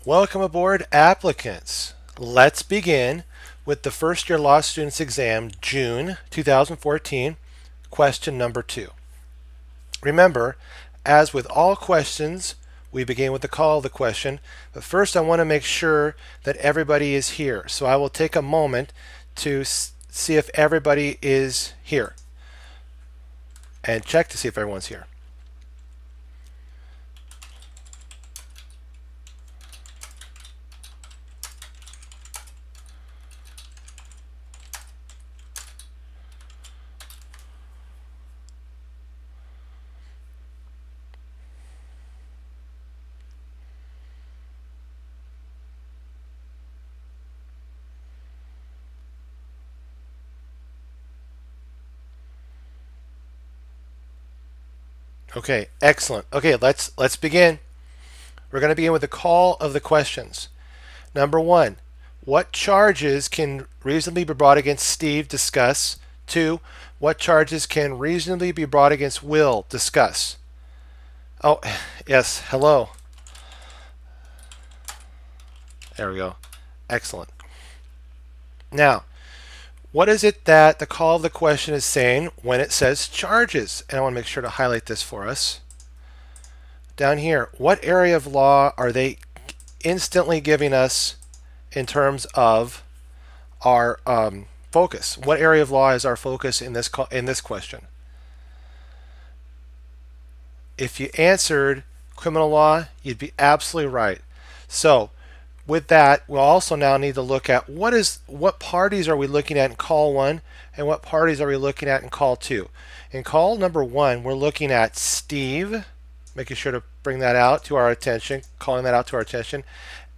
Welcome aboard, applicants. Let's begin with the first year law students exam, June 2014, question number 2. Remember, as with all questions, we begin with the call of the question, but first I want to make sure that everybody is here. So I will take a moment to see if everybody is here and check to see if everyone's here. Okay, excellent. Okay, let's begin. We're going to begin with the call of the questions. Number 1, what charges can reasonably be brought against Steve? Discuss. 2, what charges can reasonably be brought against Will? Discuss. Oh, yes, hello. There we go. Excellent. Now, what is it that the call of the question is saying when it says charges? And I want to make sure to highlight this for us. Down here, what area of law are they instantly giving us in terms of our focus? What area of law is our focus in this question? If you answered criminal law, you'd be absolutely right. So with that, we'll also now need to look at what parties are we looking at in call 1 and what parties are we looking at in call 2. In call number 1, we're looking at Steve, making sure to bring that out to our attention, calling that out to our attention,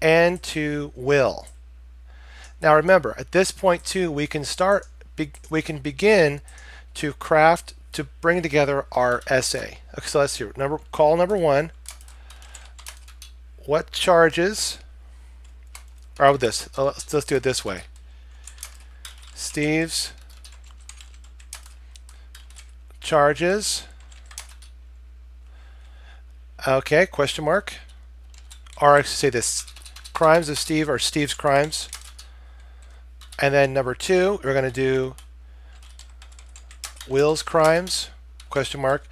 and to Will. Now remember, at this point too, we can begin to craft, to bring together our essay. Okay, so let's see. Call number 1. What charges? Or with this, let's do it this way. Steve's charges. Okay, question mark. Or I should say this, crimes of Steve are Steve's crimes. And then number 2, we're going to do Will's crimes, question mark.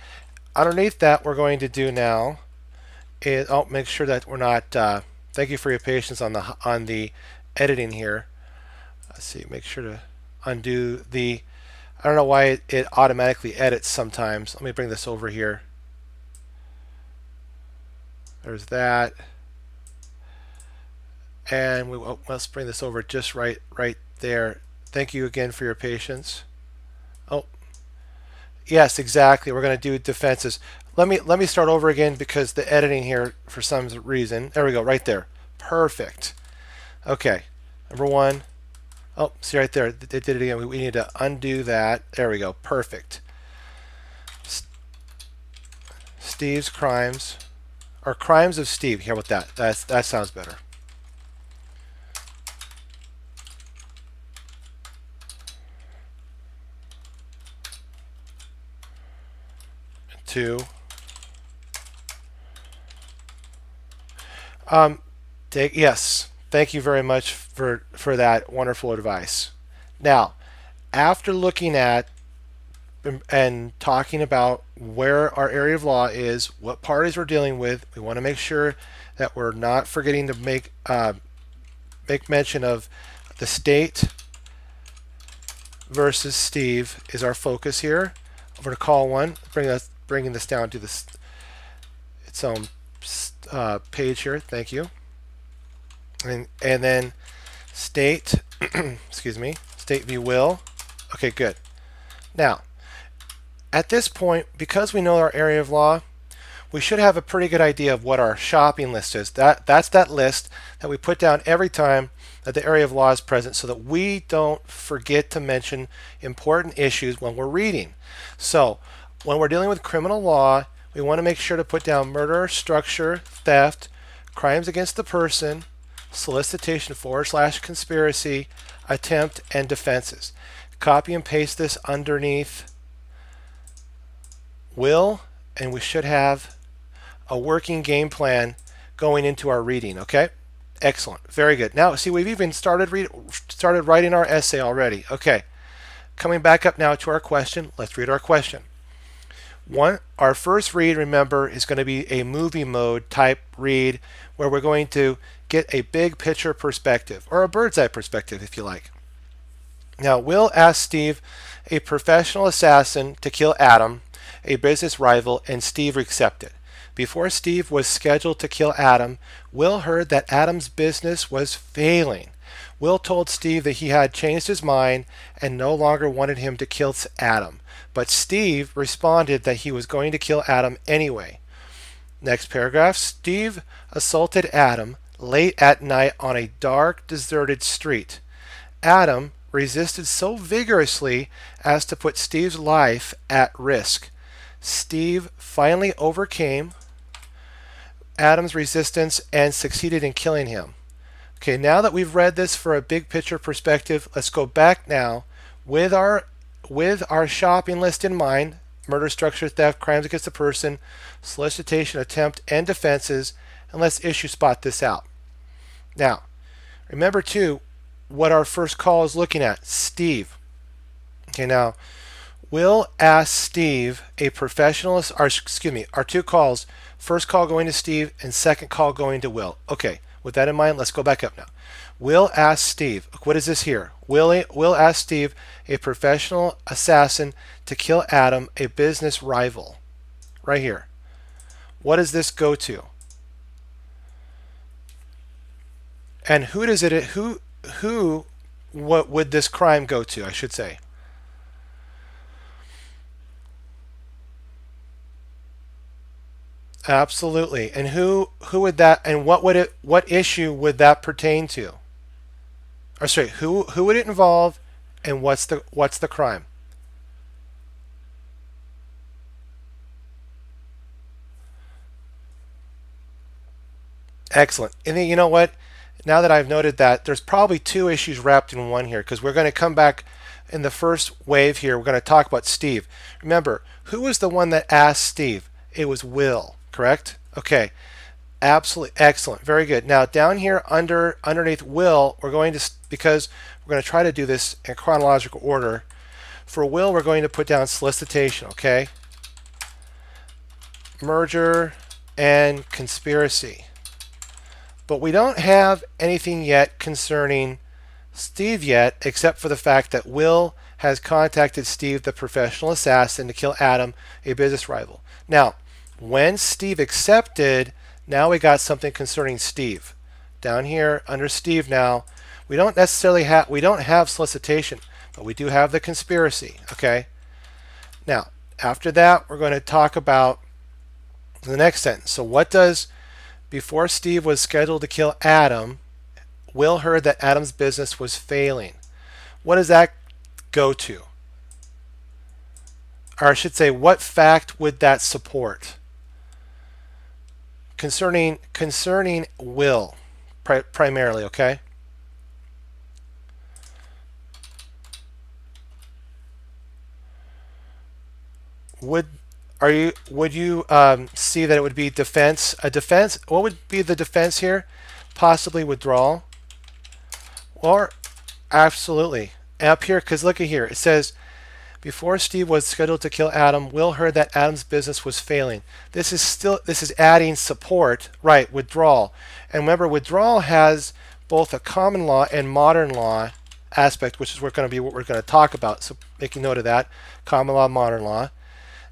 Underneath that, we're going to do now is, make sure that we're not, thank you for your patience on the editing here. Let's see, make sure to undo the, I don't know why it automatically edits sometimes. Let me bring this over here. There's that. And let's bring this over just right there. Thank you again for your patience. Oh, yes, exactly. We're going to do defenses. Let me start over again because the editing here, for some reason, there we go, right there. Perfect. Okay, number 1. Oh, see right there, it did it again. We need to undo that. There we go. Perfect. Steve's crimes, or crimes of Steve. How about that? That sounds better. Two. Yes, thank you very much for that wonderful advice. Now, after looking at and talking about where our area of law is, what parties we're dealing with, we want to make sure that we're not forgetting to make mention of the state versus Steve is our focus here. Over to call 1, bringing this down to its own page here. Thank you. And then state, excuse me, state v. Will. Okay, good. Now, at this point, because we know our area of law, we should have a pretty good idea of what our shopping list is. That's that list that we put down every time that the area of law is present so that we don't forget to mention important issues when we're reading. So when we're dealing with criminal law, we want to make sure to put down murder, structure, theft, crimes against the person, solicitation / conspiracy, attempt, and defenses. Copy and paste this underneath Will, and we should have a working game plan going into our reading, okay? Excellent. Very good. Now, see, we've even started writing our essay already. Okay. Coming back up now to our question. Let's read our question. Our first read, remember, is going to be a movie mode type read where we're going to get a big picture perspective, or a bird's eye perspective if you like. Now, Will asked Steve, a professional assassin, to kill Adam, a business rival, and Steve accepted. Before Steve was scheduled to kill Adam, Will heard that Adam's business was failing. Will told Steve that he had changed his mind and no longer wanted him to kill Adam. But Steve responded that he was going to kill Adam anyway. Next paragraph, Steve assaulted Adam late at night on a dark, deserted street. Adam resisted so vigorously as to put Steve's life at risk. Steve finally overcame Adam's resistance and succeeded in killing him. Okay, now that we've read this for a big picture perspective, let's go back now with our shopping list in mind: murder, structure, theft, crimes against the person, solicitation, attempt, and defenses, and let's issue spot this out. Now, remember too what our first call is looking at: Steve. Okay, now Will ask Steve, a professional, our two calls, first call going to Steve and second call going to Will. Okay, with that in mind, let's go back up now. Will ask Steve, what is this here? Will ask Steve, a professional assassin, to kill Adam, a business rival. Right here. What does this go to? And what would this crime go to, I should say? Absolutely. And who would that, and what issue would that pertain to? Or sorry, who would it involve, and what's the crime? Excellent. And then, you know what? Now that I've noted that, there's probably two issues wrapped in one here, because we're going to come back in the first wave here. We're going to talk about Steve. Remember, who was the one that asked Steve? It was Will, correct? Okay. Absolutely excellent. Very good. Now down here underneath Will, because we're going to try to do this in chronological order. For Will, we're going to put down solicitation, okay? Merger and conspiracy. But we don't have anything yet concerning Steve yet, except for the fact that Will has contacted Steve, the professional assassin, to kill Adam, a business rival. Now, when Steve accepted, now we got something concerning Steve. Down here under Steve now, we don't have solicitation, but we do have the conspiracy, okay? Now, after that, we're going to talk about the next sentence. So before Steve was scheduled to kill Adam, Will heard that Adam's business was failing. What does that go to? Or I should say, what fact would that support? Concerning Will, primarily, okay? Would you see that it would be defense? A defense? What would be the defense here? Possibly withdrawal, or absolutely up here, because look at here. It says, before Steve was scheduled to kill Adam, Will heard that Adam's business was failing. This is adding support, right? Withdrawal. And remember, withdrawal has both a common law and modern law aspect, which is what we're going to talk about. So making note of that, common law, modern law.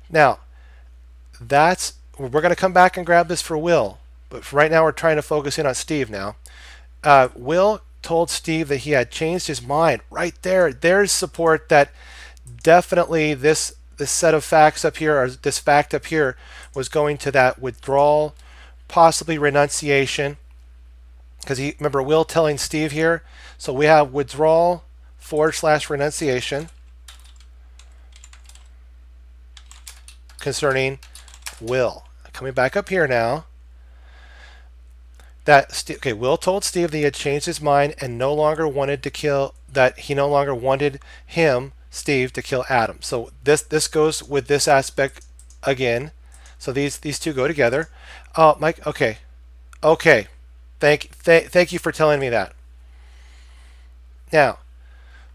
Now, we're going to come back and grab this for Will, but for right now we're trying to focus in on Steve now. Will told Steve that he had changed his mind. Right there, there's support that definitely this set of facts up here, or this fact up here, was going to that withdrawal, possibly renunciation. Because remember Will telling Steve here, so we have withdrawal / renunciation concerning Will. Coming back up here now, Will told Steve that he had changed his mind and no longer wanted him, Steve, to kill Adam. So this goes with this aspect again. So these two go together. Mike, okay. Thank you for telling me that. Now,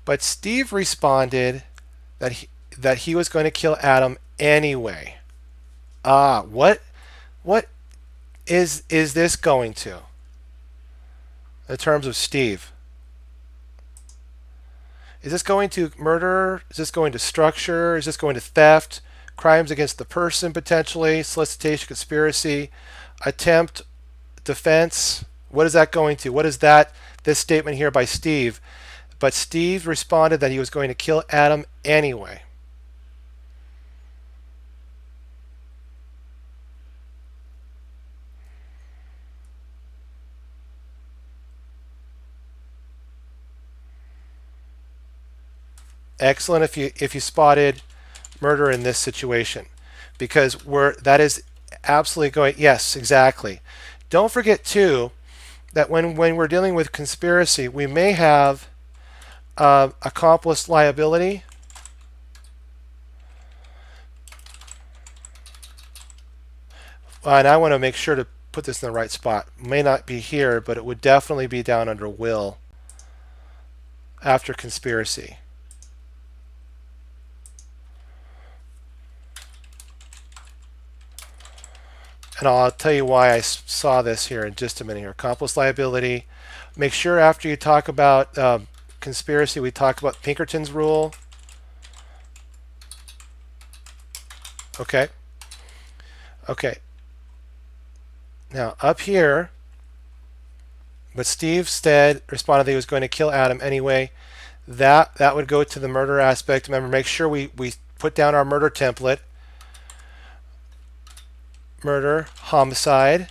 but Steve responded that he was going to kill Adam anyway. What is this going to in terms of Steve? Is this going to murder? Is this going to structure? Is this going to theft? Crimes against the person potentially? Solicitation, conspiracy, attempt, defense? What is that going to? What is that? This statement here by Steve. But Steve responded that he was going to kill Adam anyway. Excellent if you spotted murder in this situation, because that is absolutely going. Yes, exactly. Don't forget too that when we're dealing with conspiracy, we may have accomplice liability. And I want to make sure to put this in the right spot. May not be here, but it would definitely be down under will after conspiracy. And I'll tell you why I saw this here in just a minute here. Accomplice liability. Make sure after you talk about conspiracy, we talk about Pinkerton's rule. Okay. Okay. Now up here, but Steve said, responded that he was going to kill Adam anyway. That would go to the murder aspect. Remember, make sure we put down our murder template. Murder, homicide,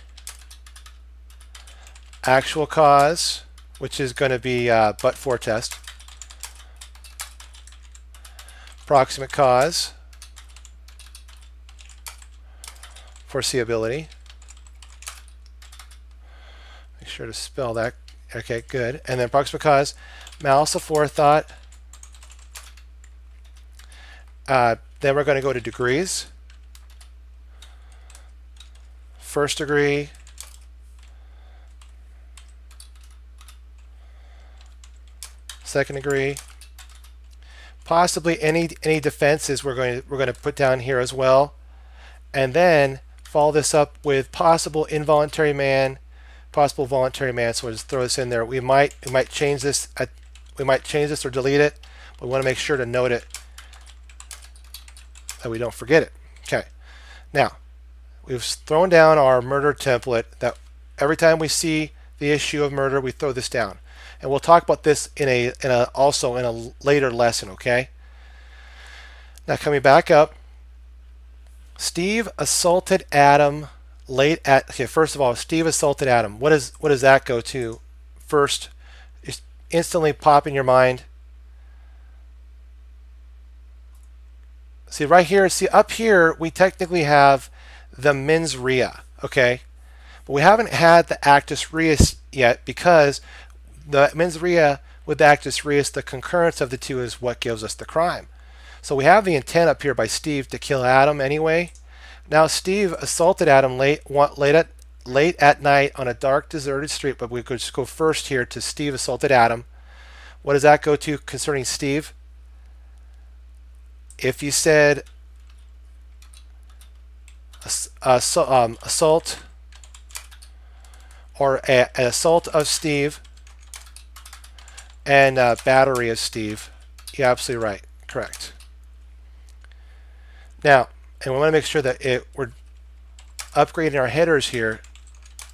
actual cause, which is going to be but-for test, proximate cause, foreseeability. Make sure to spell that. Okay, good. And then proximate cause, malice aforethought. Then we're going to go to degrees. First degree, second degree, possibly any defenses we're going to put down here as well, and then follow this up with possible involuntary man, possible voluntary man. So we'll just throw this in there. We might change this. We might change this or delete it, but we want to make sure to note it that we don't forget it. Okay, now. We've thrown down our murder template that every time we see the issue of murder, we throw this down. And we'll talk about this also in a later lesson, okay? Now coming back up, Steve assaulted Adam late at, okay, first of all, Steve assaulted Adam. What does that go to first? Just instantly pop in your mind. See right here, see up here, we technically have the mens rea, okay? But we haven't had the actus reus yet, because the mens rea with the actus reus, the concurrence of the two is what gives us the crime. So we have the intent up here by Steve to kill Adam anyway. Now Steve assaulted Adam late at night on a dark, deserted street, but we could just go first here to Steve assaulted Adam. What does that go to concerning Steve? If you said assault or an assault of Steve and battery of Steve, you're absolutely right. Correct. Now, and we want to make sure that we're upgrading our headers here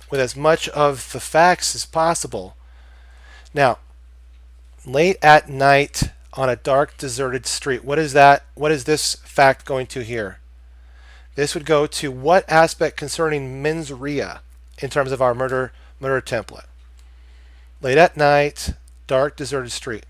with as much of the facts as possible. Now, late at night on a dark, deserted street. What is that? What is this fact going to here? This would go to what aspect concerning mens rea in terms of our murder template? Late at night, dark, deserted street.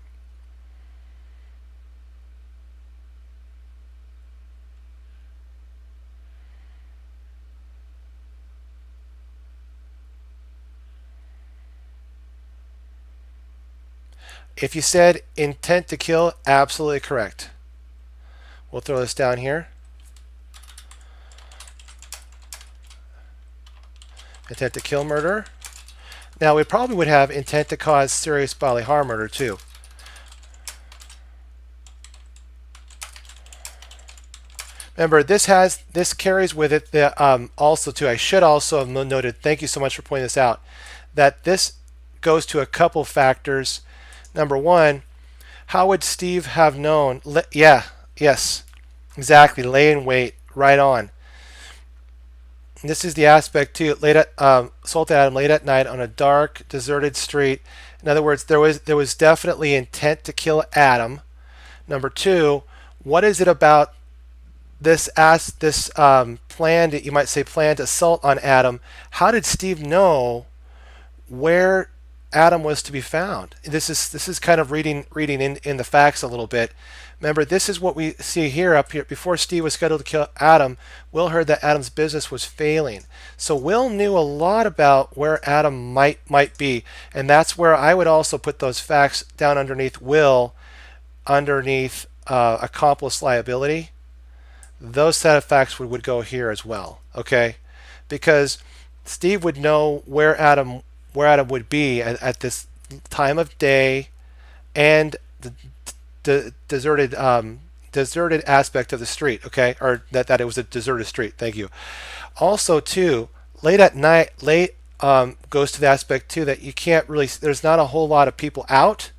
If you said intent to kill, absolutely correct. We'll throw this down here. Intent to kill murder. Now, we probably would have intent to cause serious bodily harm murder too. Remember, this carries with it the also too. I should also have noted. Thank you so much for pointing this out. That this goes to a couple factors. Number one, how would Steve have known? Yeah, yes, exactly. Lay in wait, right on. And this is the aspect too. Assaulted Adam late at night on a dark, deserted street. In other words, there was definitely intent to kill Adam. Number two, what is it about this planned, you might say planned assault on Adam? How did Steve know where Adam was to be found? This is kind of reading in the facts a little bit. Remember, this is what we see here up here. Before Steve was scheduled to kill Adam, Will heard that Adam's business was failing. So Will knew a lot about where Adam might be, and that's where I would also put those facts down underneath Will, underneath accomplice liability. Those set of facts would go here as well, okay? Because Steve would know where Adam would be at this time of day, and the deserted aspect of the street, okay? Or that it was a deserted street. Thank you. Also, too, late at night, goes to the aspect too that you can't really. There's not a whole lot of people out.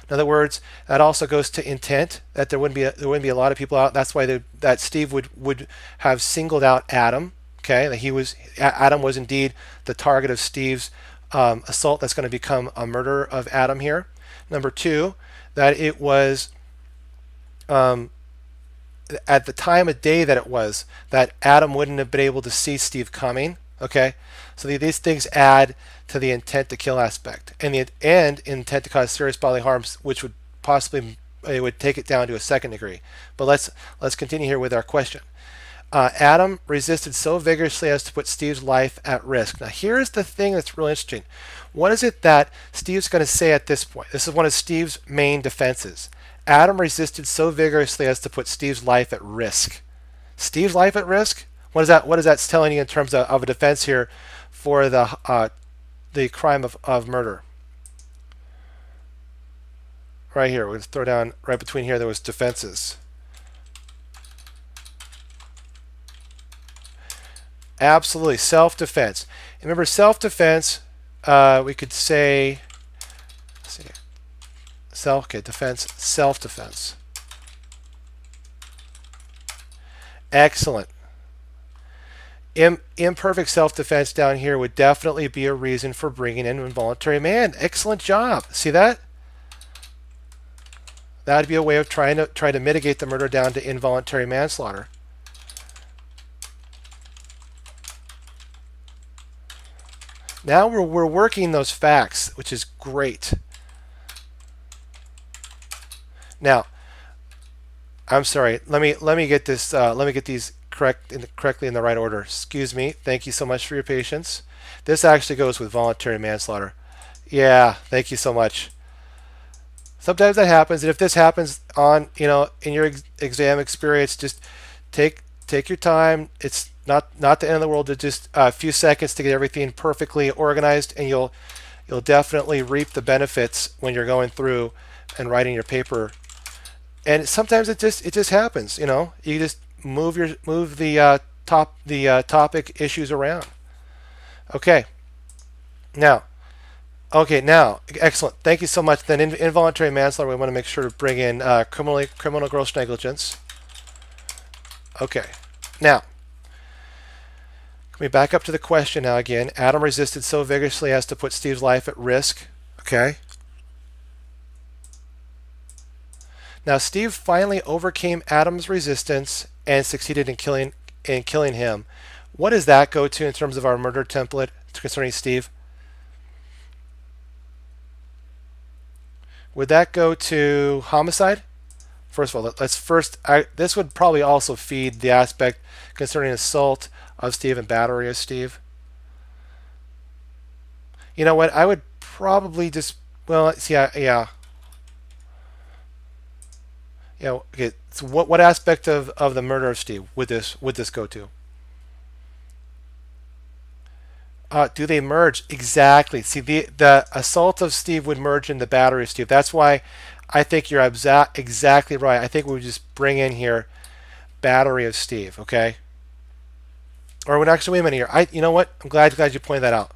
In other words, that also goes to intent, that there wouldn't be a lot of people out. That's why that Steve would have singled out Adam. Okay, that Adam was indeed the target of Steve's assault. That's going to become a murder of Adam here. Number two, that it was at the time of day that it was, that Adam wouldn't have been able to see Steve coming. Okay, so these things add to the intent to kill aspect, and intent to cause serious bodily harms, which would possibly, it would take it down to a second degree. But let's continue here with our question. Adam resisted so vigorously as to put Steve's life at risk. Now here's the thing that's really interesting. What is it that Steve's going to say at this point? This is one of Steve's main defenses. Adam resisted so vigorously as to put Steve's life at risk. Steve's life at risk? What is that telling you in terms of a defense here for the crime of murder? Right here, we're going to throw down right between here. There was defenses. Absolutely, self-defense. Remember, self-defense. We could say, let's see, defense, self-defense. Excellent. Imperfect self-defense down here would definitely be a reason for bringing in involuntary man. Excellent job. See that? That'd be a way of trying to mitigate the murder down to involuntary manslaughter. Now we're working those facts, which is great. Now, I'm sorry. Let me get this. Let me get these correctly in the right order. Excuse me. Thank you so much for your patience. This actually goes with voluntary manslaughter. Yeah. Thank you so much. Sometimes that happens, and if this happens in your exam experience, just take your time. It's not the end of the world. To just a few seconds to get everything perfectly organized, and you'll definitely reap the benefits when you're going through and writing your paper. And sometimes it just happens. You just move the topic issues around. Okay. Now, excellent. Thank you so much. Then involuntary manslaughter, we want to make sure to bring in criminal gross negligence. Okay. Now, can we back up to the question now again? Adam resisted so vigorously as to put Steve's life at risk. Okay. Now Steve finally overcame Adam's resistance and succeeded in killing him. What does that go to in terms of our murder template concerning Steve? Would that go to homicide? First of all, this would probably also feed the aspect concerning assault of Steve and battery of Steve. You know what? I would probably just, well, yeah. Okay. So what aspect of the murder of Steve would this go to? Do they merge? Exactly. See, the assault of Steve would merge in the battery of Steve. That's why I think you're exactly right. I think we would just bring in here battery of Steve, okay? Or would actually wait a minute here. You know what? I'm glad you pointed that out.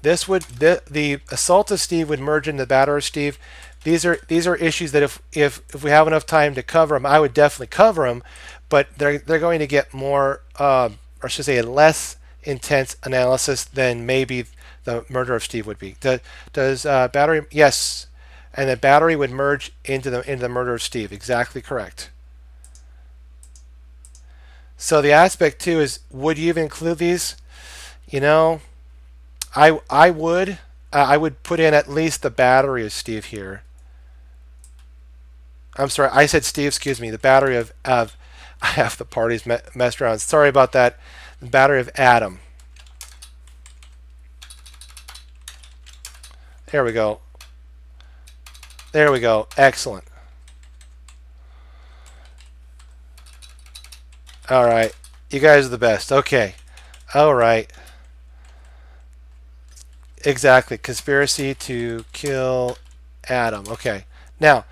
This would the assault of Steve would merge into the battery of Steve. These are issues that if we have enough time to cover them, I would definitely cover them, but they're going to get more, or I should say, less intense analysis than maybe the murder of Steve would be. Does battery? Yes, and the battery would merge into the murder of Steve. Exactly correct. So the aspect too is, would you even include these? You know, I would put in at least the battery of Steve here. I'm sorry, I said Steve. Excuse me. The battery of I have the parties messed around. Sorry about that. The battery of Adam. There we go. There we go. Excellent. All right. You guys are the best. Okay. All right. Exactly. Conspiracy to kill Adam. Okay. Now,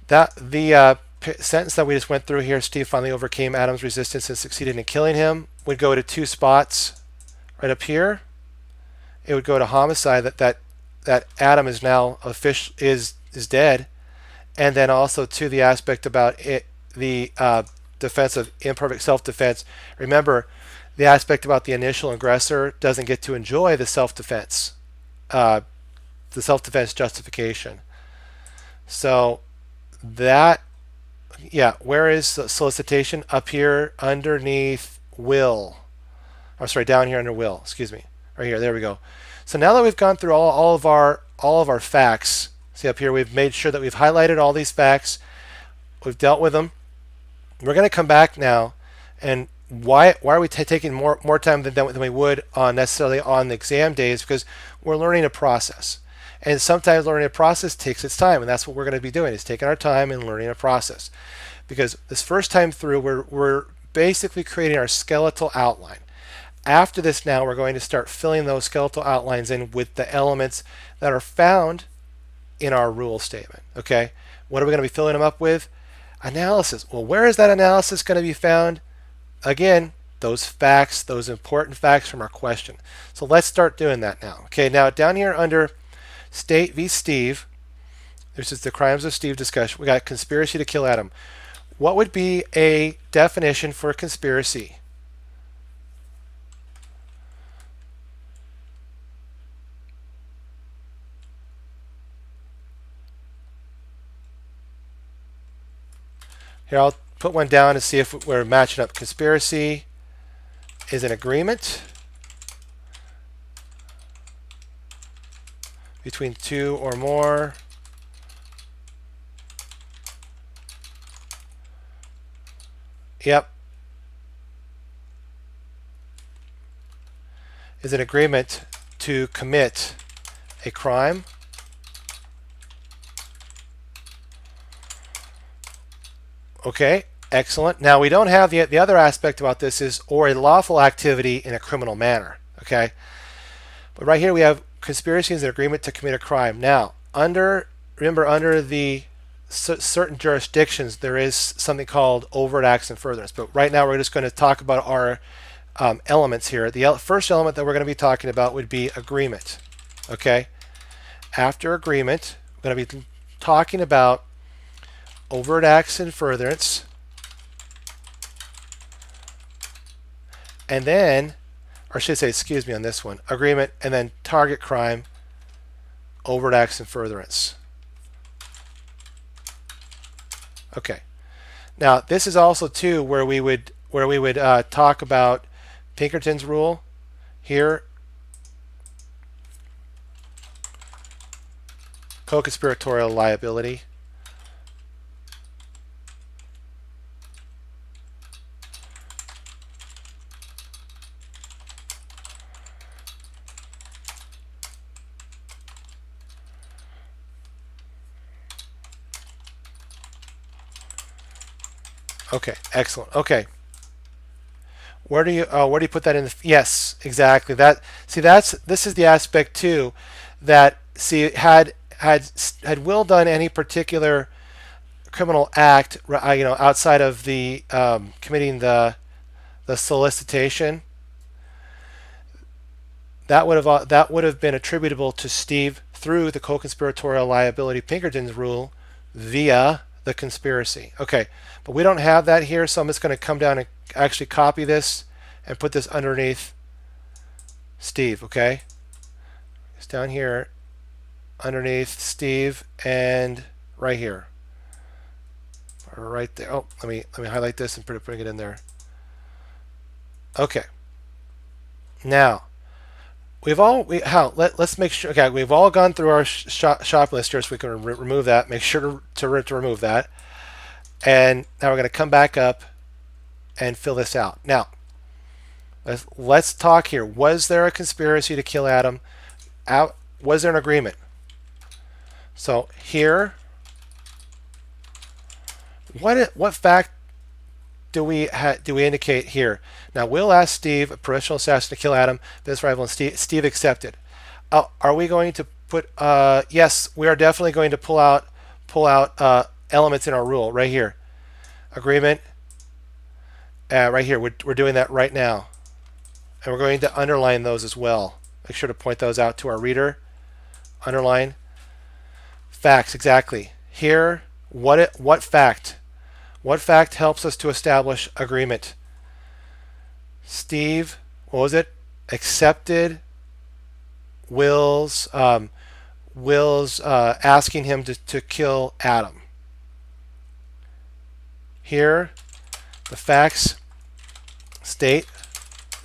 that the sentence that we just went through here, Steve finally overcame Adam's resistance and succeeded in killing him, would go to two spots right up here. It would go to homicide, that Adam is now is dead, and then also to the aspect about it, the defense of imperfect self-defense. Remember, the aspect about the initial aggressor doesn't get to enjoy the self-defense justification. So that, yeah, where is solicitation? Up here underneath will. Or sorry, down here under will. Excuse me. Right here. There we go. So now that we've gone through all of our facts, see up here, we've made sure that we've highlighted all these facts. We've dealt with them. We're going to come back now, and why are we taking more time than we would necessarily on the exam days? Because we're learning a process, and sometimes learning a process takes its time, and that's what we're going to be doing, is taking our time and learning a process. Because this first time through, we're basically creating our skeletal outline. After this now, we're going to start filling those skeletal outlines in with the elements that are found in our rule statement. Okay, what are we going to be filling them up with? Analysis. Well, where is that analysis going to be found? Again, those facts, those important facts from our question. So let's start doing that now. Okay, now down here under State v. Steve, this is the crimes of Steve discussion. We got conspiracy to kill Adam. What would be a definition for conspiracy? Here, I'll put one down to see if we're matching up. Conspiracy is an agreement between two or more is an agreement to commit a crime Okay, excellent. Now we don't have the other aspect about this is or a lawful activity in a criminal manner. Okay, but right here we have conspiracy is an agreement to commit a crime. Now remember under the certain jurisdictions there is something called overt acts and furtherance. But right now we're just going to talk about our elements here. The first element that we're going to be talking about would be agreement. Okay, after agreement we're going to be talking about overt acts and furtherance, and then, or I should say, excuse me on this one, agreement and then target crime, overt acts and furtherance. Okay, now this is also too where we would talk about Pinkerton's rule here, co-conspiratorial liability. Okay, excellent. Okay. where do you put that in? Yes, exactly. That see this is the aspect too, that see had Will done any particular criminal act, outside of the committing the solicitation, that would have been attributable to Steve through the co-conspiratorial liability Pinkerton's rule via the conspiracy. Okay, but we don't have that here, so I'm just going to come down and actually copy this and put this underneath Steve. Okay, it's down here underneath Steve and right here, or right there. Oh, let me highlight this and bring it in there. Okay, now let's make sure. Okay, we've all gone through our shop list here, so we can remove that. Make sure to remove that. And now we're going to come back up and fill this out. Now, let's talk here. Was there a conspiracy to kill Adam? Was there an agreement? So here, what fact do we indicate here? Now, Will asked Steve, a professional assassin, to kill Adam, this rival, and Steve accepted. Are we going to put? Yes, we are definitely going to pull out elements in our rule right here. Agreement. Right here, we're doing that right now, and we're going to underline those as well. Make sure to point those out to our reader. Underline. Facts, exactly. Here, what fact? What fact helps us to establish agreement? Steve, what was it? Accepted Will's asking him to kill Adam. Here, the facts state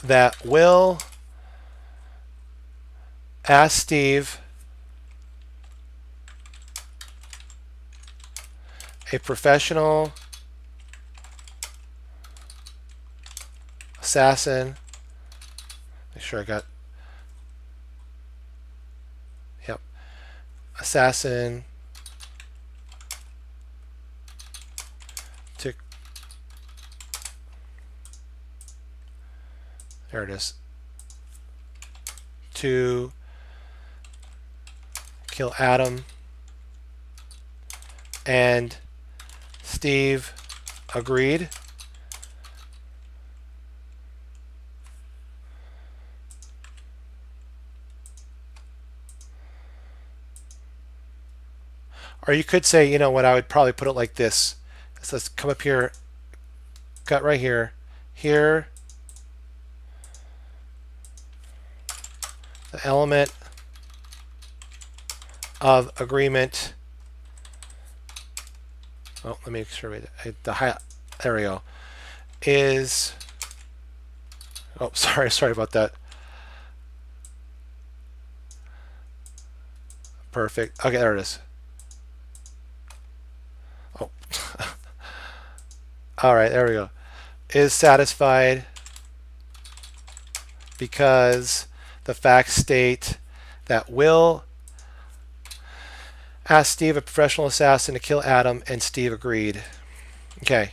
that Will asked Steve, a professional assassin. Make sure I got. Yep. Assassin to. There it is. To kill Adam. And Steve agreed. Or you could say, you know what, I would probably put it like this. So let's come up here, cut right here, here, the element of agreement. Oh, let me make sure there we go. Is, oh, sorry about that. Perfect. Okay, there it is. Oh. All right, there we go. Is satisfied because the facts state that Will asked Steve, a professional assassin, to kill Adam, and Steve agreed. Okay.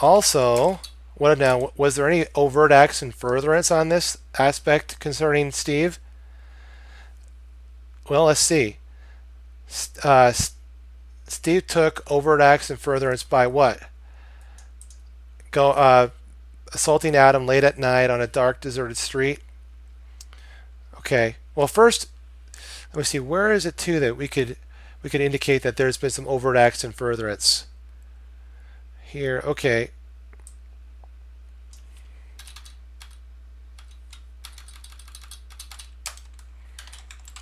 Also, was there any overt acts in furtherance on this aspect concerning Steve? Well, let's see. Steve took overt acts in furtherance by what? Assaulting Adam late at night on a dark, deserted street. Okay. Well, first, let me see. Where is it too that we could indicate that there's been some overt acts in furtherance? Here. Okay.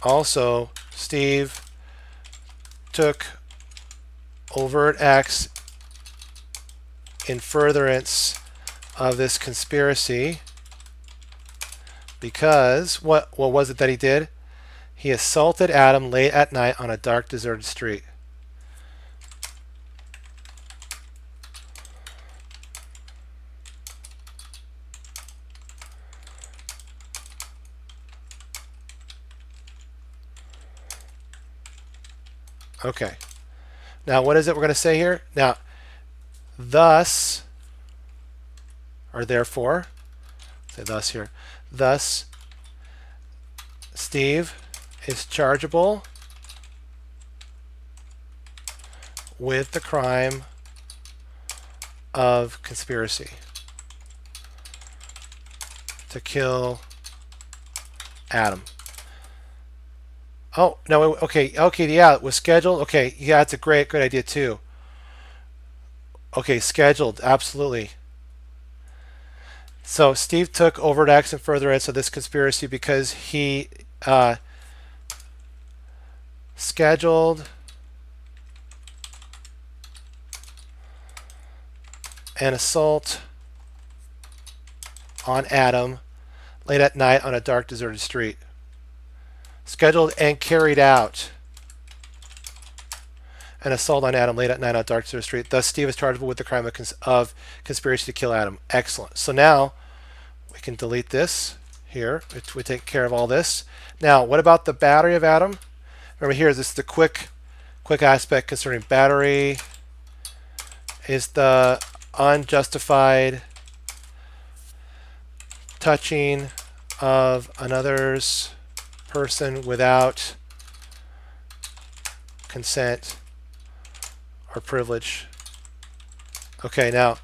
Also, Steve took overt acts in furtherance of this conspiracy because what was it that he did? He assaulted Adam late at night on a dark, deserted street. Okay. Now, what is it we're going to say here? Now, thus, or therefore, say thus here, thus Steve is chargeable with the crime of conspiracy to kill Adam. Oh, no, okay, yeah, it was scheduled. Okay, yeah, that's a great idea too. Okay, scheduled, absolutely. So Steve took overt acts and furtherance of this conspiracy because he scheduled an assault on Adam late at night on a dark, deserted street. Scheduled and carried out an assault on Adam late at night on a dark, deserted street. Thus, Steve is chargeable with the crime of conspiracy to kill Adam. Excellent. So now we can delete this here. We take care of all this. Now, what about the battery of Adam? Remember here, this is the quick aspect concerning battery is the unjustified touching of another's person without consent or privilege. Okay, now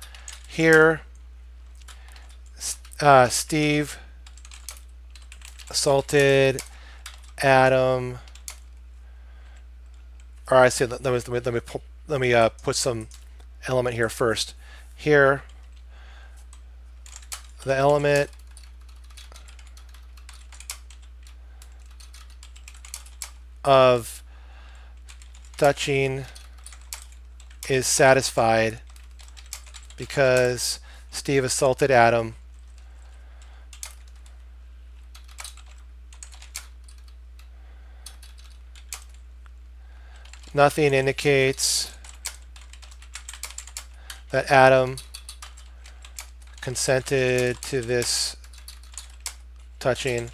here Steve assaulted Adam, or I say let me put some element here first. Here, the element of touching is satisfied because Steve assaulted Adam nothing indicates that Adam consented to this touching.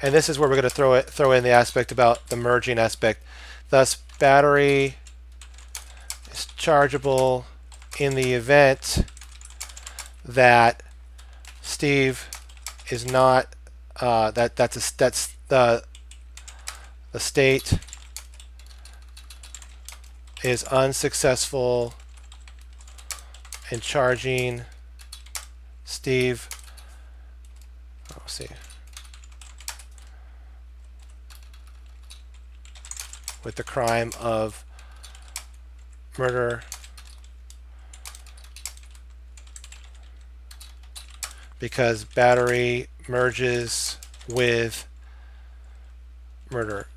And this is where we're going to throw in the aspect about the merging aspect. Thus, battery is chargeable in the event that Steve is not that's the state is unsuccessful in charging Steve. Let's see. With the crime of murder because battery merges with murder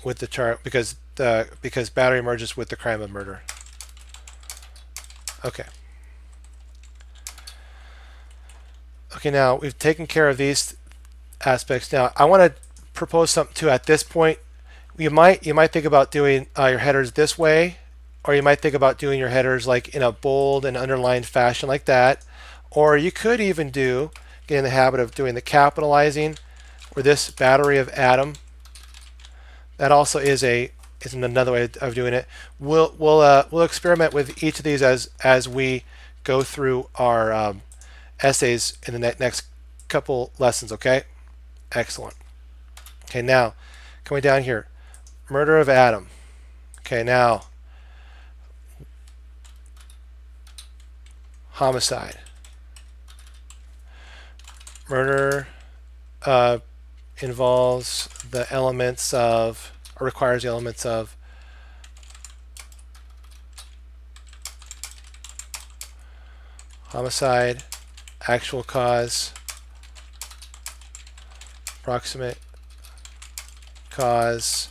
with the because battery merges with the crime of murder. Okay. Okay, now we've taken care of these aspects. Now I want to propose something too. At this point, you might think about doing your headers this way, or you might think about doing your headers like in a bold and underlined fashion like that, or you could even get in the habit of doing the capitalizing, or this battery of Adam. That also is another way of doing it. We'll experiment with each of these as we go through our essays in the next couple lessons. Okay, excellent. Okay, now coming down here, murder of Adam. Okay, now homicide. Murder involves the elements of, or requires the elements of homicide, actual cause, proximate cause,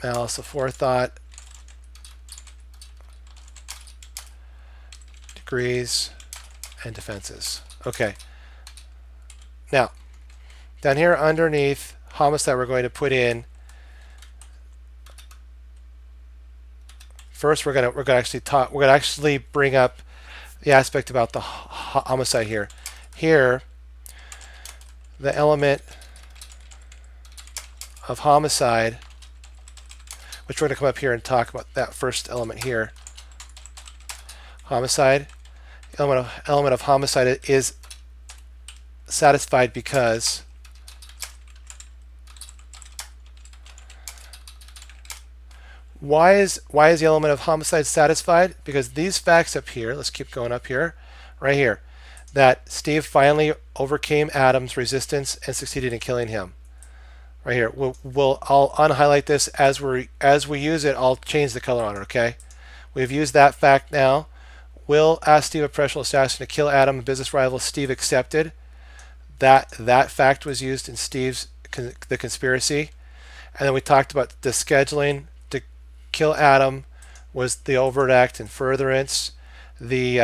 malice aforethought, degrees, and defenses. Okay. Now, down here underneath homicide, we're going to put in. First, we're going to actually bring up the aspect about the homicide here. Here, the element of homicide, which we're going to come up here and talk about that first element here. Homicide. Element of homicide is satisfied because why is the element of homicide satisfied? Because these facts up here, let's keep going up here, right here, that Steve finally overcame Adam's resistance and succeeded in killing him. Right here, I'll unhighlight this as we use it. I'll change the color on it. Okay, we've used that fact now. Will asked Steve, a professional assassin, to kill Adam, a business rival. Steve accepted. That fact was used in Steve's the conspiracy, and then we talked about the scheduling to kill Adam was the overt act and furtherance. The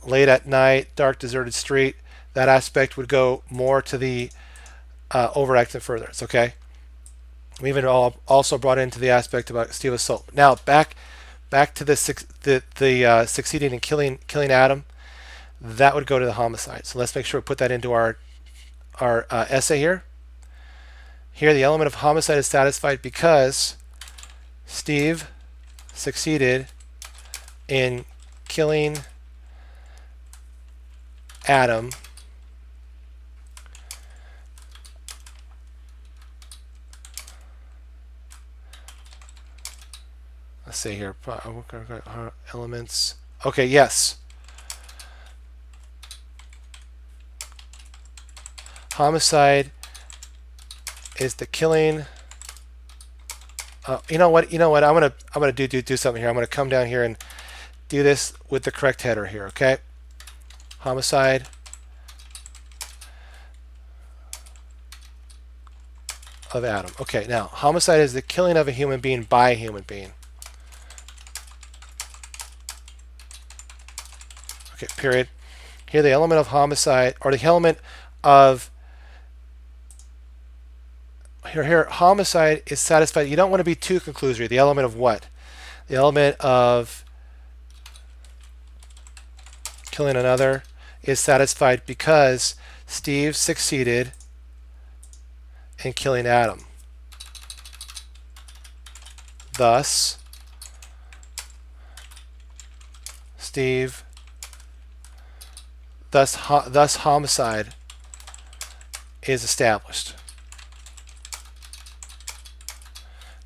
late at night, dark, deserted street. That aspect would go more to the overt act and furtherance. Okay. We even also brought into the aspect about Steve assault. Now back to the succeeding in killing Adam. That would go to the homicide. So let's make sure we put that into our essay here. Here, the element of homicide is satisfied because Steve succeeded in killing Adam let's see here, elements. Okay, yes. Homicide is the killing. You know what? I'm gonna do something here. I'm gonna come down here and do this with the correct header here. Okay. Homicide of Adam. Okay. Now, homicide is the killing of a human being by a human being. Okay, period. Here, the element of homicide, or the element of here, homicide is satisfied. You don't want to be too conclusory. The element of what? The element of killing another is satisfied because Steve succeeded in killing Adam. Thus, thus homicide is established.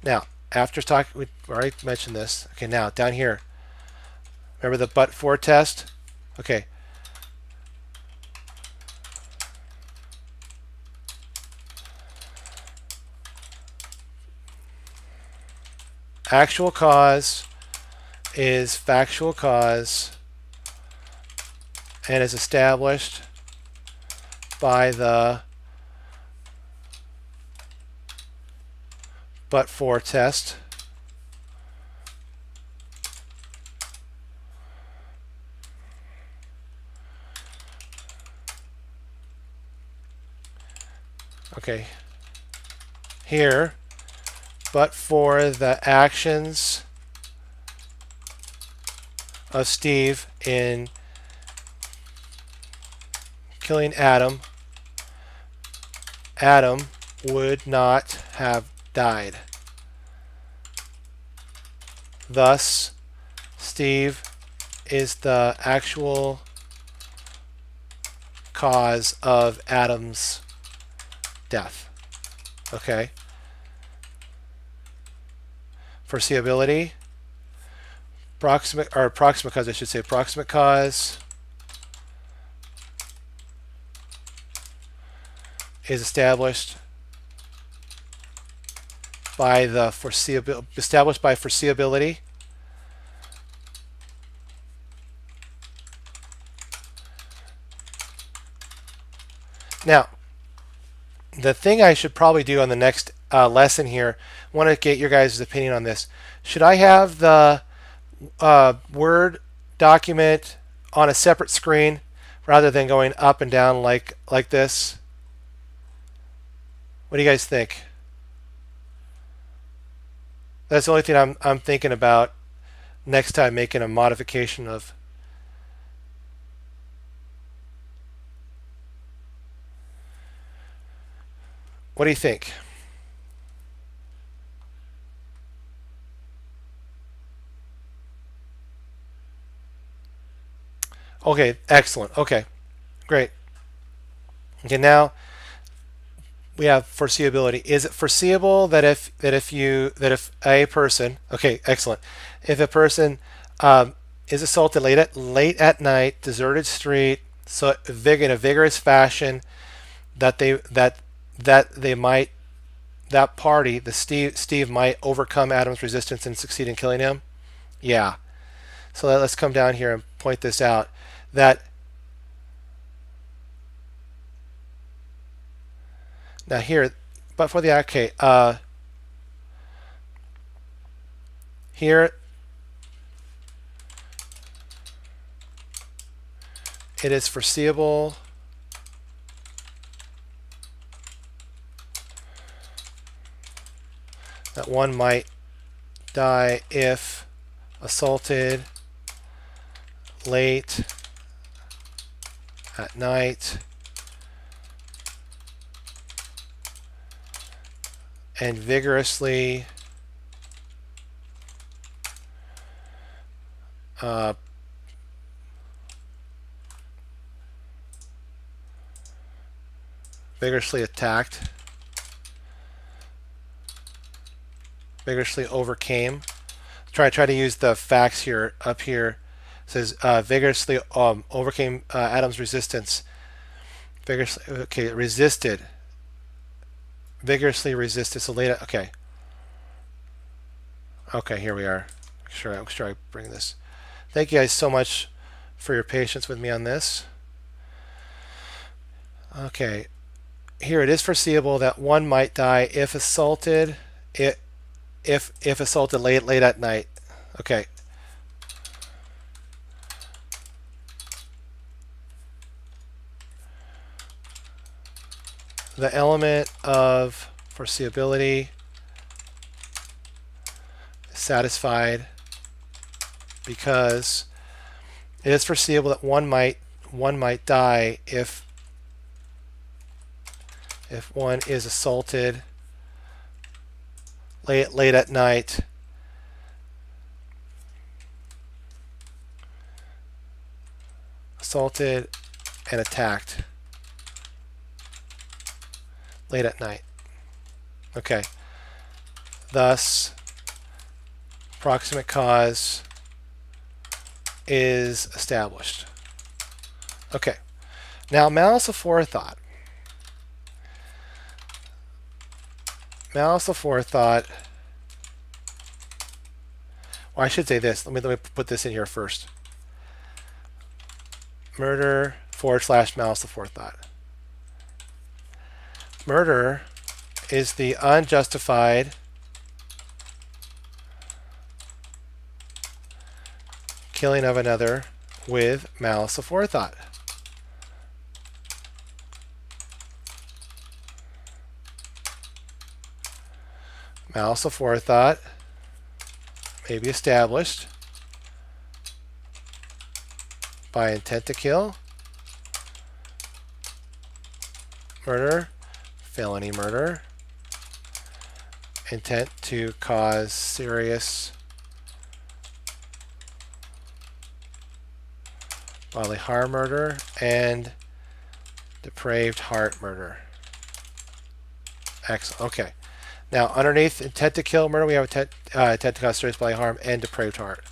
Now, after talking, we already mentioned this. Okay, now down here, remember the but-for test? Okay. Actual cause is factual cause and is established by the but-for test. Okay. Here, but for the actions of Steve in killing Adam, Adam would not have died. Thus, Steve is the actual cause of Adam's death. Okay. Foreseeability. Proximate cause, I should say. Proximate cause is established by the foreseeability. Now, the thing I should probably do on the next lesson here, I want to get your guys' opinion on this. Should I have the Word document on a separate screen rather than going up and down like this? What do you guys think? That's the only thing I'm thinking about next time making a modification of. What do you think? Okay, excellent. Okay, great. Okay, now we have foreseeability. Is it foreseeable that if a person, okay, excellent, if a person is assaulted late at night, deserted street, so in a vigorous fashion, that they might, that party, the Steve might overcome Adam's resistance and succeed in killing him? Yeah. So let's come down here and point this out. That now here, but for the okay, here it is foreseeable that one might die if assaulted late at night and vigorously attacked, vigorously overcame. Try to use the facts here up here. It says vigorously overcame Adam's resistance. Vigorously, okay, vigorously resisted. So later, okay, here we are. I'm sure I bring this. Thank you guys so much for your patience with me on this. Okay, here it is foreseeable that one might die if assaulted. If assaulted late at night. Okay. The element of foreseeability is satisfied because it is foreseeable that one might die if one is assaulted late at night assaulted and attacked late at night. Okay. Thus, proximate cause is established. Okay. Now, malice aforethought. Malice aforethought. Well, I should say this. Let me put this in here first. Murder / malice aforethought. Murder is the unjustified killing of another with malice aforethought. Malice aforethought may be established by intent to kill, murder, felony murder, intent to cause serious bodily harm murder, and depraved heart murder. Excellent. Okay. Now, underneath intent to kill murder, we have intent to cause serious bodily harm and depraved heart.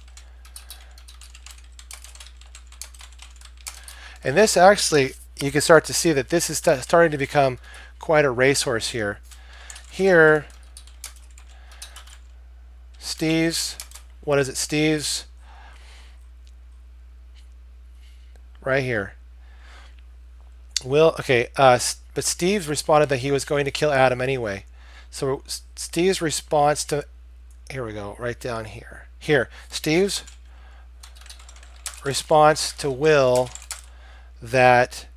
And this actually, you can start to see that this is starting to become quite a racehorse here. Here, Steve's, what is it? Steve's, right here. But Steve's responded that he was going to kill Adam anyway. So Steve's response to, here we go, right down here. Here, Steve's response to Will that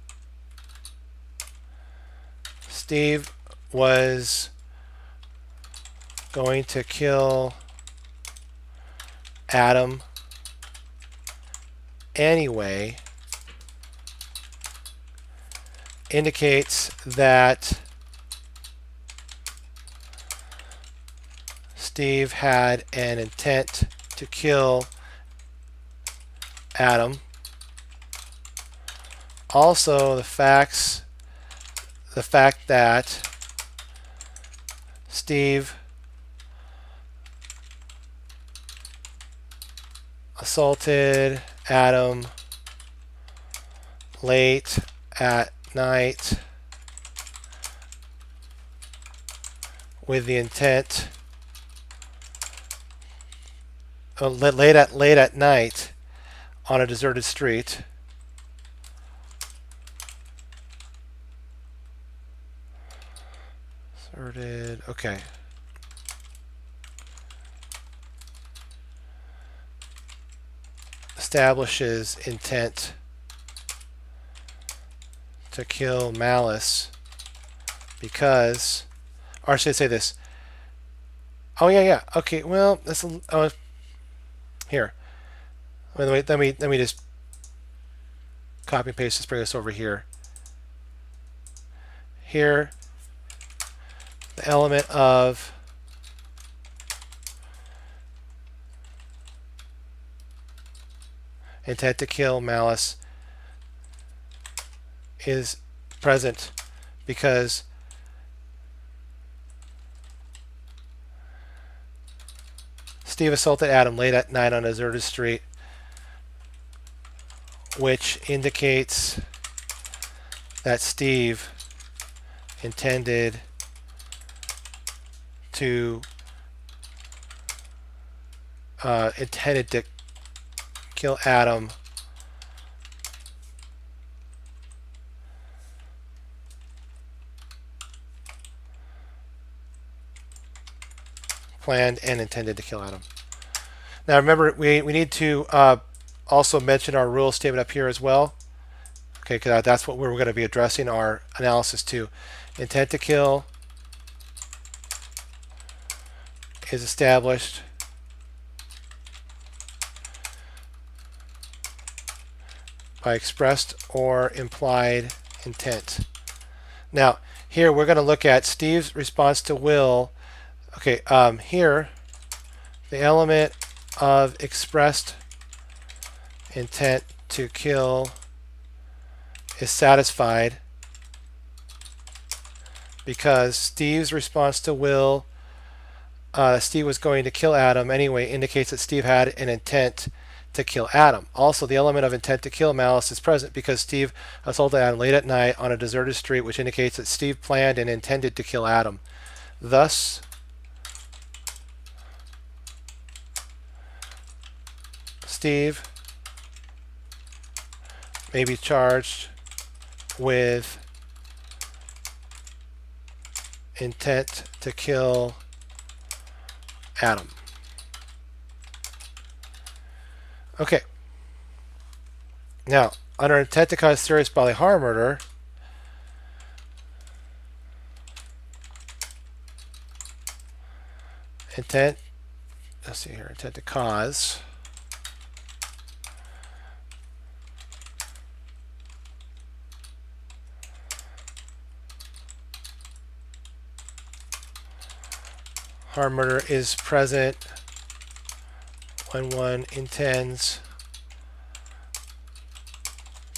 Steve was going to kill Adam anyway indicates that Steve had an intent to kill Adam Also, the fact that Steve assaulted Adam late at night with the intent late at night on a deserted street. Deserted. Okay. Establishes intent to kill malice because, or should I say this? Oh yeah. Okay. Well, that's here. Let me just copy and paste this. Bring this over here. Here, the element of intent to kill malice is present because Steve assaulted Adam late at night on a deserted street, which indicates that Steve intended to kill Adam planned and intended to kill Adam. Now remember, we need to also mention our rule statement up here as well. Okay, because that's what we're going to be addressing our analysis to. Intent to kill is established by expressed or implied intent. Now, here we're going to look at Steve's response to Will. Okay, here, the element of expressed intent to kill is satisfied because Steve's response to Will, Steve was going to kill Adam anyway, indicates that Steve had an intent to kill Adam. Also, the element of intent to kill malice is present because Steve assaulted Adam late at night on a deserted street, which indicates that Steve planned and intended to kill Adam. Thus, Steve may be charged with intent to kill Adam. Okay. Now, under intent to cause serious bodily harm murder, intent to cause harm murder is present when one intends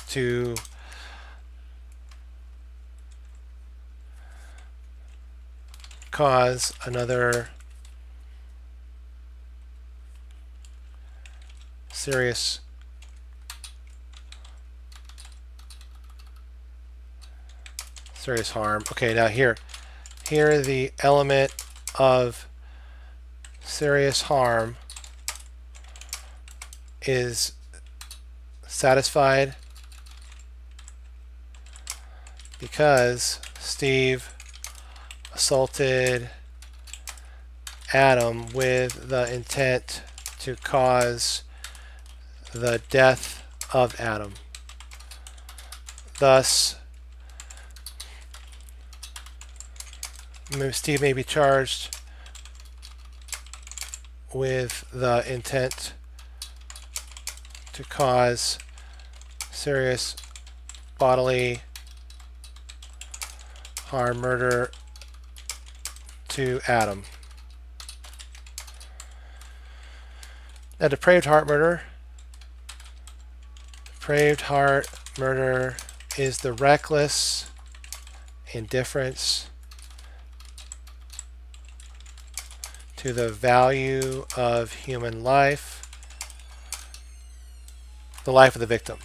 to cause another serious harm. Okay, now here the element of serious harm is satisfied because Steve assaulted Adam with the intent to cause the death of Adam. Thus, Steve may be charged with the intent to cause serious bodily harm murder to Adam. Now, depraved heart murder is the reckless indifference to the value of human life, the life of the victim.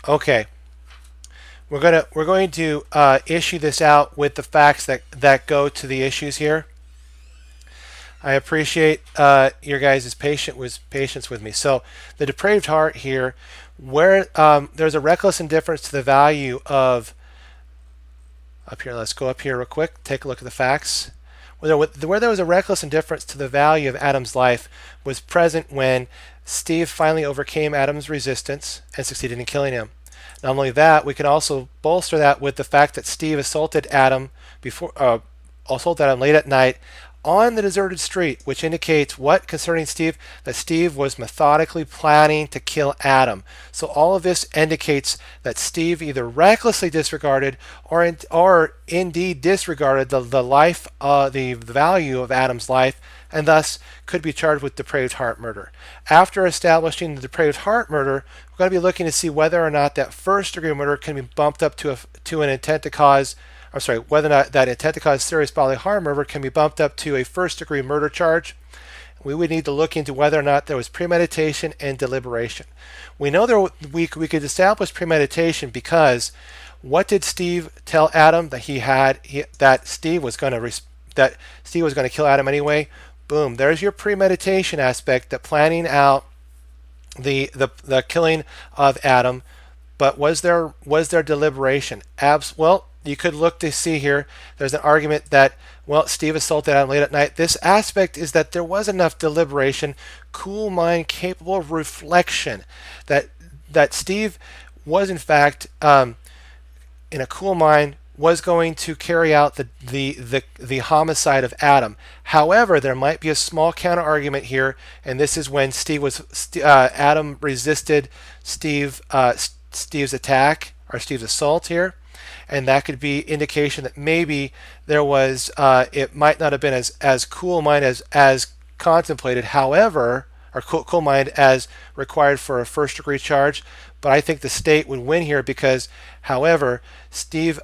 Okay, we're going to issue this out with the facts that go to the issues here. I appreciate your guys' patience with me. So the depraved heart here, where there's a reckless indifference to the value of, up here, let's go up here real quick, take a look at the facts. Where there was a reckless indifference to the value of Adam's life was present when Steve finally overcame Adam's resistance and succeeded in killing him. Not only that, we can also bolster that with the fact that Steve assaulted Adam late at night on the deserted street, which indicates what concerning Steve? That Steve was methodically planning to kill Adam. So all of this indicates that Steve either recklessly disregarded or indeed disregarded the life, the value of Adam's life, and thus could be charged with depraved heart murder. After establishing the depraved heart murder, we're going to be looking to see whether or not that first degree murder can be bumped up to an intent to cause. I'm sorry, whether or not that intent to cause serious bodily harm murder can be bumped up to a first degree murder charge. We would need to look into whether or not there was premeditation and deliberation. We know we could establish premeditation because what did Steve tell Adam that that Steve was going to kill Adam anyway? Boom, there's your premeditation aspect, that planning out the killing of Adam. But was there deliberation? Well, you could look to see here, there's an argument that, well, Steve assaulted Adam late at night. This aspect is that there was enough deliberation, cool mind, capable of reflection, that Steve was in fact, in a cool mind, was going to carry out the homicide of Adam. However, there might be a small counter argument here, and this is when Adam resisted Steve's attack, or Steve's assault here. And that could be indication that maybe there was, it might not have been as cool mind as contemplated, however, or cool mind as required for a first degree charge. But I think the state would win here because, however, Steve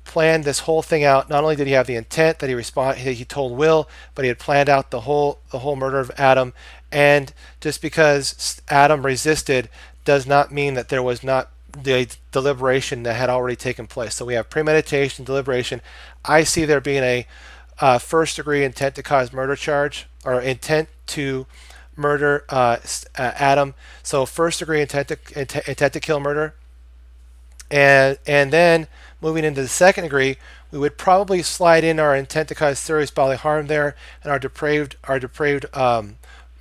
planned this whole thing out. Not only did he have the intent that he told Will, but he had planned out the whole murder of Adam. And just because Adam resisted does not mean that there was not the deliberation that had already taken place. So we have premeditation, deliberation. I see there being a first degree intent to cause murder charge, or intent to murder Adam. So first degree intent to kill murder, and then moving into the second degree, we would probably slide in our intent to cause serious bodily harm there, and our depraved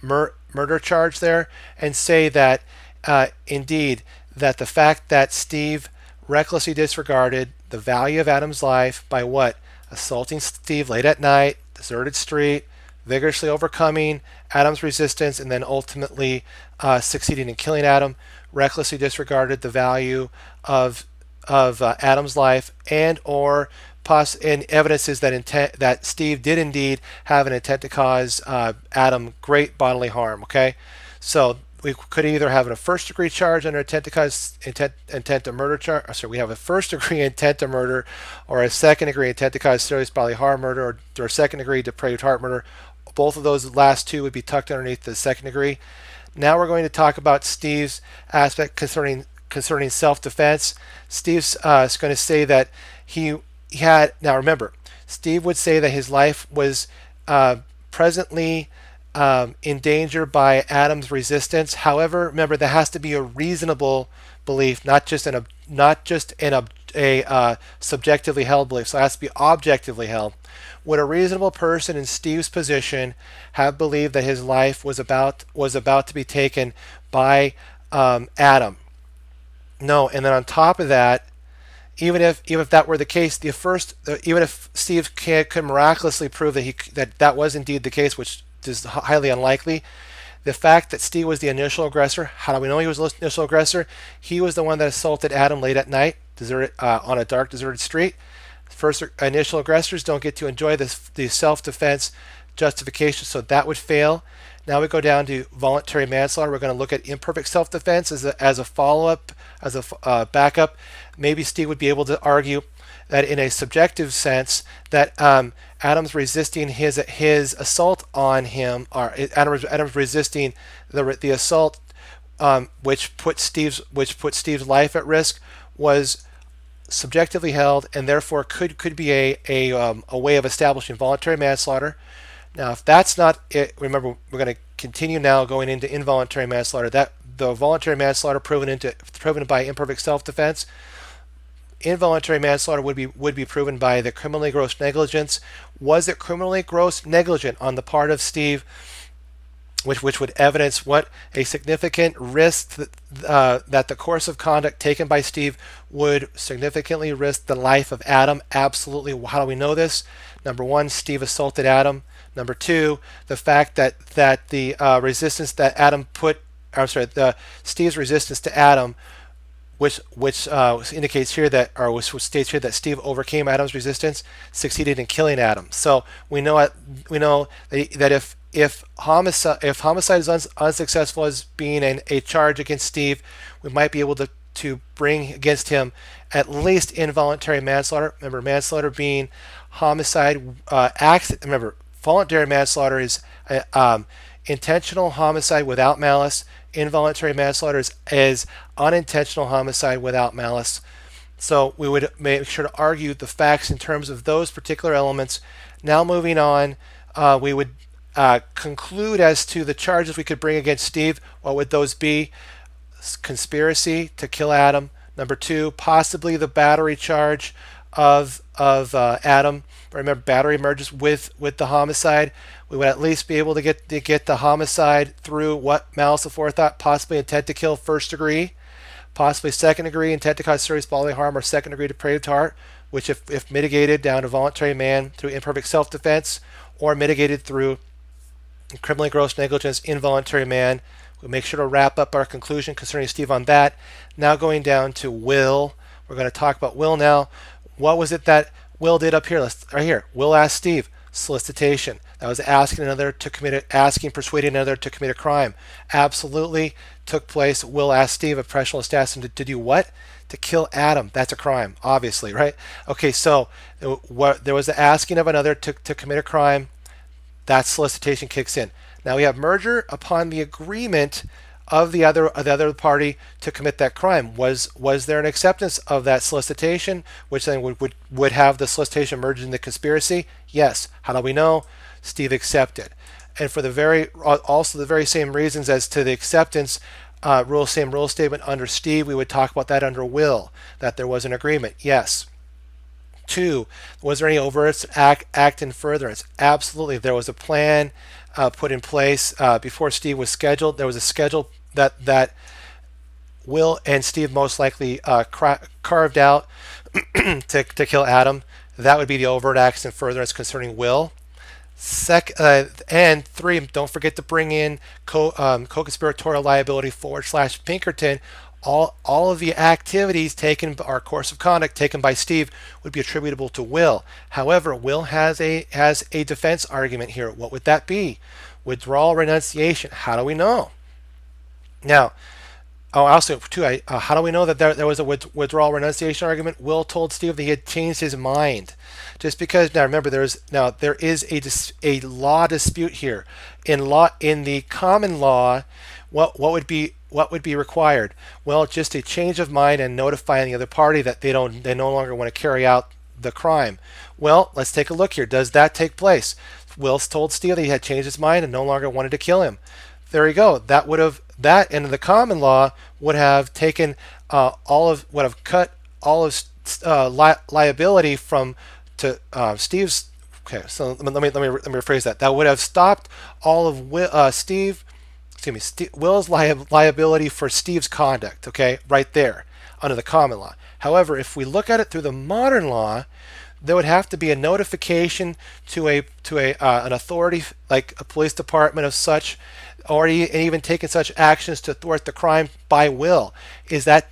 murder charge there, and say that indeed, that the fact that Steve recklessly disregarded the value of Adam's life by what? Assaulting Steve late at night, deserted street, vigorously overcoming Adam's resistance, and then ultimately succeeding in killing Adam, recklessly disregarded the value of Adam's life, and evidence is that Steve did indeed have an intent to cause Adam great bodily harm. Okay, so we could either have a first degree charge under intent to murder charge. So we have a first degree intent to murder, or a second degree intent to cause serious bodily harm murder, or second degree depraved heart murder. Both of those last two would be tucked underneath the second degree. Now we're going to talk about Steve's aspect concerning self-defense. Steve's going to say that he had. Now remember, Steve would say that his life was presently in danger by Adam's resistance. However, remember, there has to be a reasonable belief, not just a subjectively held belief. So it has to be objectively held. Would a reasonable person in Steve's position have believed that his life was about to be taken by Adam. No, and then on top of that, even if that were the case, even if Steve could miraculously prove that was indeed the case, which is highly unlikely, the fact that Steve was the initial aggressor, how do we know he was the initial aggressor? He was the one that assaulted Adam late at night, on a dark, deserted street. First, initial aggressors don't get to enjoy the self-defense justification, so that would fail. Now we go down to voluntary manslaughter. We're going to look at imperfect self-defense as a follow-up, as a backup. Maybe Steve would be able to argue that in a subjective sense that Adam's resisting his assault on him, or Adam's resisting the assault, which put Steve's life at risk, was subjectively held, and therefore could be a way of establishing voluntary manslaughter. Now, if that's not it, remember we're going to continue now going into involuntary manslaughter. That the voluntary manslaughter proven by imperfect self-defense. Involuntary manslaughter would be proven by the criminally gross negligence. Was it criminally gross negligent on the part of Steve, which would evidence what a significant risk that the course of conduct taken by Steve would significantly risk the life of Adam? Absolutely. How do we know this? Number one, Steve assaulted Adam. Number two, the fact that the resistance that Adam Steve's resistance to Adam, which indicates here that, or which states here that Steve overcame Adam's resistance, succeeded in killing Adam. So we know that if homicide is unsuccessful as being a charge against Steve, we might be able to bring against him at least involuntary manslaughter. Remember, manslaughter being homicide accident. Remember, voluntary manslaughter is intentional homicide without malice. Involuntary manslaughter is unintentional homicide without malice. So we would make sure to argue the facts in terms of those particular elements. Now moving on, we would conclude as to the charges we could bring against Steve. What would those be? Conspiracy to kill Adam. Number two, possibly the battery charge of Adam. Remember, battery merges with the homicide. We would at least be able to get the homicide through what? Malice aforethought, possibly intent to kill, first degree, possibly second degree, intent to cause serious bodily harm, or second degree depraved heart, which if mitigated down to voluntary man through imperfect self-defense, or mitigated through criminally gross negligence, involuntary man. We'll make sure to wrap up our conclusion concerning Steve on that. Now going down to Will. We're going to talk about Will now. What was it that Will did up here? Right here. Will asked Steve. Solicitation. That was persuading another to commit a crime. Absolutely took place. Will asked Steve, a professional assassin, to do what? To kill Adam. That's a crime, obviously, right? Okay, so there was the asking of another to commit a crime. That solicitation kicks in. Now we have merger upon the agreement of the other party to commit that crime. Was there an acceptance of that solicitation, which then would have the solicitation merged in the conspiracy? Yes. How do we know? Steve accepted. And for the very same reasons as to the acceptance rule statement under Steve, we would talk about that under Will, that there was an agreement. Yes. Two, was there any overt act in furtherance? Absolutely. There was a plan put in place before Steve was scheduled. There was a schedule that Will and Steve most likely carved out to kill Adam. That would be the overt acts in furtherance concerning Will. And three, don't forget to bring in co-conspiratorial liability / Pinkerton. All of the activities taken, or course of conduct taken by Steve, would be attributable to Will. However, Will has a defense argument here. What would that be? Withdrawal, renunciation. How do we know? Now, also too, how do we know that there was a withdrawal renunciation argument? Will told Steve that he had changed his mind. Just because, now remember, there is a law dispute here. In the common law, what would be required? Well, just a change of mind and notifying the other party that they no longer want to carry out the crime. Well, let's take a look here. Does that take place? Will told Steve that he had changed his mind and no longer wanted to kill him. There you go. That in the common law would have taken cut all of liability to Steve's. Okay, so let me rephrase that. That would have stopped all of Will's liability for Steve's conduct, okay, right there under the common law. However, if we look at it through the modern law, there would have to be a notification to an authority like a police department of such, or even taking such actions to thwart the crime by will. Is that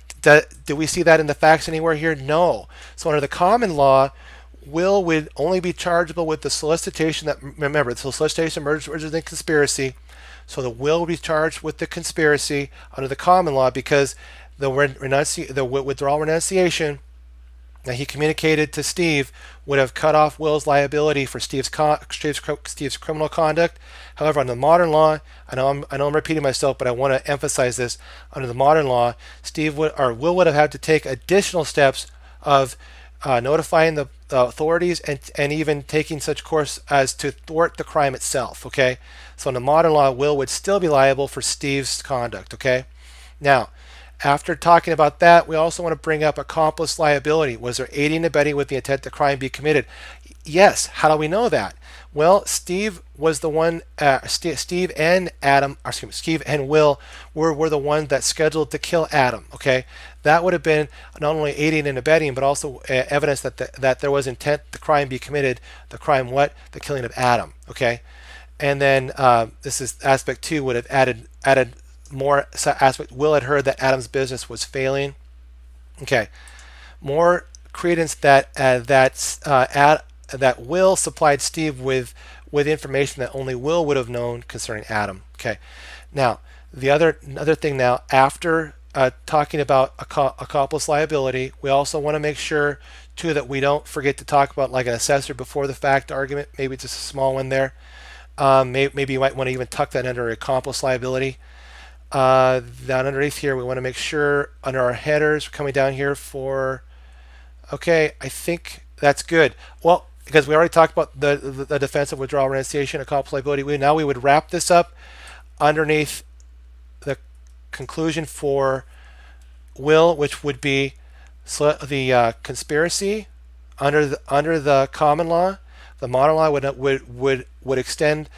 do we see that in the facts anywhere here? No. So under the common law, will would only be chargeable with the solicitation that, remember, the solicitation, murder, and conspiracy. So the will would be charged with the conspiracy under the common law because the withdrawal renunciation that he communicated to Steve would have cut off Will's liability for Steve's criminal conduct. However, under the modern law, I know I'm repeating myself, but I want to emphasize this. Under the modern law, Will would have had to take additional steps of notifying the authorities and even taking such course as to thwart the crime itself. Okay, so in the modern law, Will would still be liable for Steve's conduct. Okay, now, after talking about that, we also want to bring up accomplice liability. Was there aiding and abetting with the intent the crime be committed? Yes. How do we know that? Well, Steve was the one. Steve and Will were the ones that scheduled to kill Adam. Okay, that would have been not only aiding and abetting, but also evidence that there was intent the crime be committed. The crime, what? The killing of Adam. Okay, and then this is aspect 2 would have added more aspect. Will had heard that Adam's business was failing. Okay, more credence that that Will supplied Steve with information that only Will would have known concerning Adam. Okay, now the other thing now, after talking about accomplice liability, we also want to make sure too that we don't forget to talk about like an assessor before the fact argument. Maybe just a small one there. Maybe you might want to even tuck that under accomplice liability. Down underneath here, we want to make sure under our headers, we're coming down here for, okay, I think that's good. Well, because we already talked about the defense of withdrawal renunciation, accomplice liability, now we would wrap this up underneath the conclusion for Will, which would be the conspiracy under the common law. The modern law would extend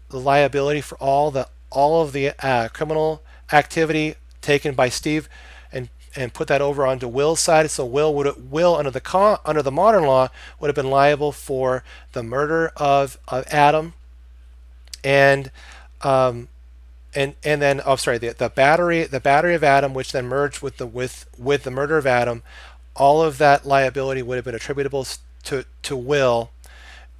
the liability for all of the criminal activity taken by Steve and put that over onto Will's side. So Will under the modern law would have been liable for the murder of Adam and then the battery of Adam, which then merged with the murder of Adam. All of that liability would have been attributable to Will,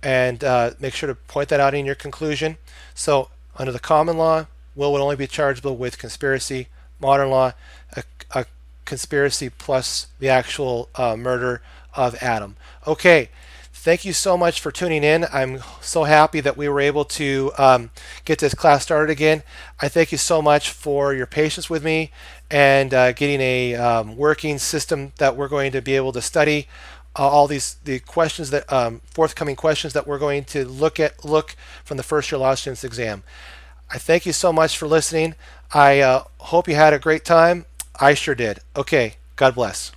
and make sure to point that out in your conclusion. So under the common law, Will would only be chargeable with conspiracy. Modern law, a conspiracy plus the actual murder of Adam. Okay, thank you so much for tuning in. I'm so happy that we were able to get this class started again. I thank you so much for your patience with me and getting a working system that we're going to be able to study all the questions that forthcoming questions that we're going to look from the first year law students exam. I thank you so much for listening. I hope you had a great time. I sure did. Okay, God bless.